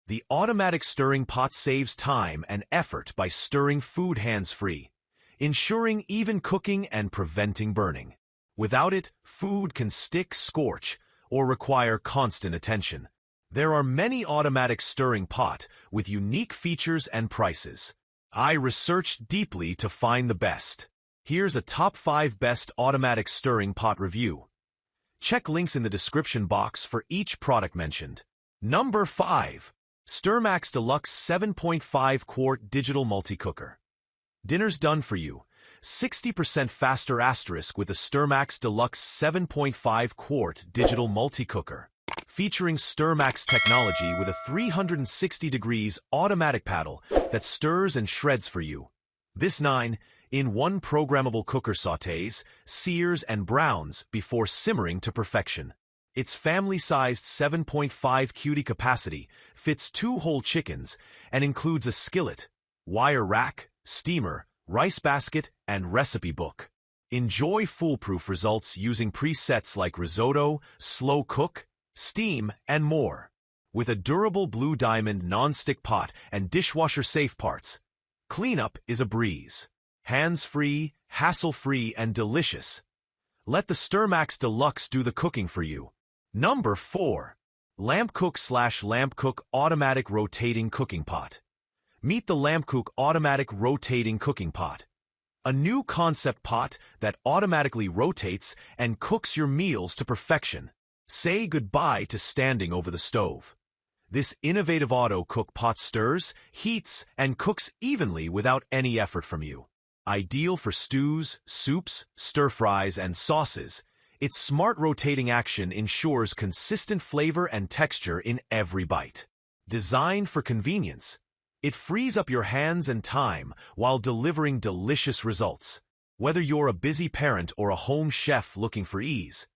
The automatic stirring pot saves time and effort by stirring food hands-free, ensuring even cooking and preventing burning. Without it, food can stick, scorch, or require constant attention. There are many automatic stirring pot with unique features and prices. I researched deeply to find the best. Here's a top 5 best automatic stirring pot review. Check links in the description box for each product mentioned. Number 5. Sturmax Deluxe 7.5 Quart Digital Multi-Cooker. Dinner's done for you. 60% faster asterisk with the Sturmax Deluxe 7.5 Quart Digital Multi-Cooker. Featuring Sturmax technology with a 360 degrees automatic paddle that stirs and shreds for you. This 9-in-1 programmable cooker sautés, sears, and browns before simmering to perfection. Its family-sized 7.5 cutie capacity fits 2 whole chickens and includes a skillet, wire rack, steamer, rice basket, and recipe book. Enjoy foolproof results using presets like risotto, slow cook, steam, and more. With a durable blue diamond non-stick pot and dishwasher-safe parts, cleanup is a breeze. Hands-free, hassle-free, and delicious. Let the Sturmax Deluxe do the cooking for you. Number 4. Lampcook Automatic Rotating Cooking Pot. Meet the Lampcook Automatic Rotating Cooking Pot. A new concept pot that automatically rotates and cooks your meals to perfection. Say goodbye to standing over the stove. This innovative auto-cook pot stirs, heats, and cooks evenly without any effort from you. Ideal for stews, soups, stir-fries, and sauces, its smart rotating action ensures consistent flavor and texture in every bite. Designed for convenience, it frees up your hands and time while delivering delicious results. Whether you're a busy parent or a home chef looking for ease,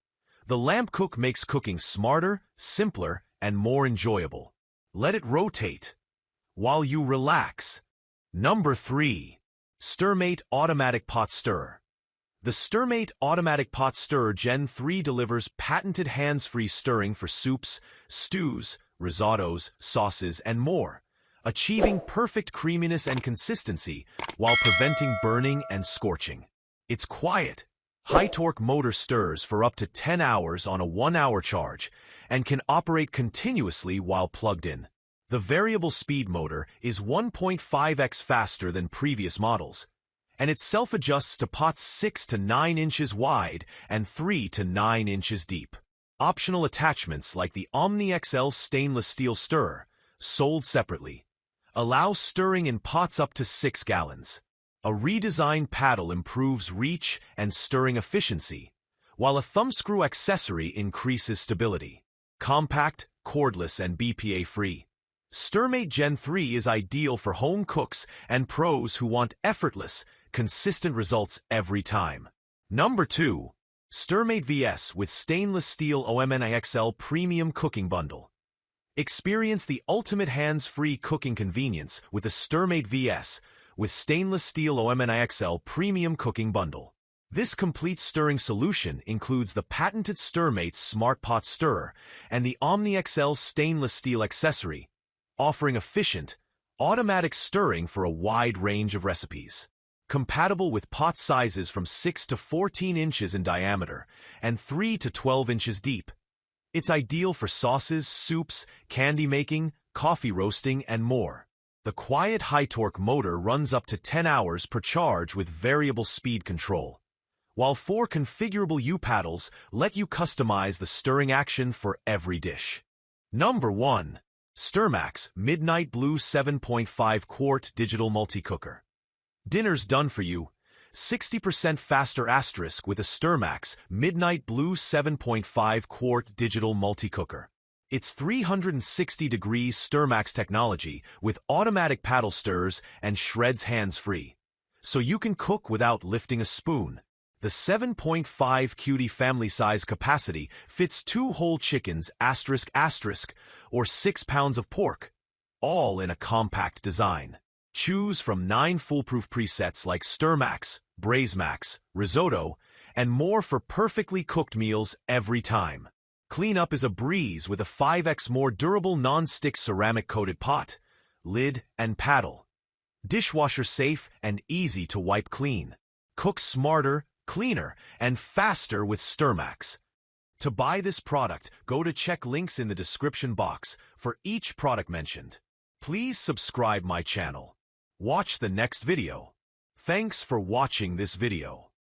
the Lampcook makes cooking smarter, simpler, and more enjoyable. Let it rotate while you relax. Number 3. Stirmate Automatic Pot Stirrer. The Stirmate Automatic Pot Stirrer Gen 3 delivers patented hands-free stirring for soups, stews, risottos, sauces, and more, achieving perfect creaminess and consistency while preventing burning and scorching. Its quiet, high-torque motor stirs for up to 10 hours on a 1-hour charge and can operate continuously while plugged in. The variable speed motor is 1.5x faster than previous models, and it self-adjusts to pots 6 to 9 inches wide and 3 to 9 inches deep. Optional attachments like the Omni XL stainless steel stirrer, sold separately, allow stirring in pots up to 6 gallons. A redesigned paddle improves reach and stirring efficiency, while a thumbscrew accessory increases stability. Compact, cordless, and BPA-free, Stirmate Gen 3 is ideal for home cooks and pros who want effortless, consistent results every time. Number 2. Stirmate VS with Stainless Steel OMNIXL Premium Cooking Bundle. Experience the ultimate hands-free cooking convenience with the Stirmate VS with Stainless Steel OMNIXL Premium Cooking Bundle. This complete stirring solution includes the patented Stirmate Smart Pot Stirrer and the Omni XL stainless steel accessory, offering efficient, automatic stirring for a wide range of recipes. Compatible with pot sizes from 6 to 14 inches in diameter and 3 to 12 inches deep. It's ideal for sauces, soups, candy making, coffee roasting, and more. The quiet high-torque motor runs up to 10 hours per charge with variable speed control, while 4 configurable U-paddles let you customize the stirring action for every dish. Number 1. Sturmax Midnight Blue 7.5 Quart Digital Multi-Cooker. Dinner's done for you. 60% faster asterisk with a Sturmax Midnight Blue 7.5 Quart Digital Multi-Cooker. Its 360 degrees Sturmax technology with automatic paddle stirs and shreds hands-free, so you can cook without lifting a spoon. The 7.5 cutie family size capacity fits 2 whole chickens or 6 pounds of pork, all in a compact design. Choose from 9 foolproof presets like Sturmax, Braisemax, risotto, and more for perfectly cooked meals every time. Cleanup is a breeze with a 5x more durable non-stick ceramic-coated pot, lid, and paddle. Dishwasher safe and easy to wipe clean. Cook smarter, cleaner, and faster with Sturmax. To buy this product, go to check links in the description box for each product mentioned. Please subscribe my channel. Watch the next video. Thanks for watching this video.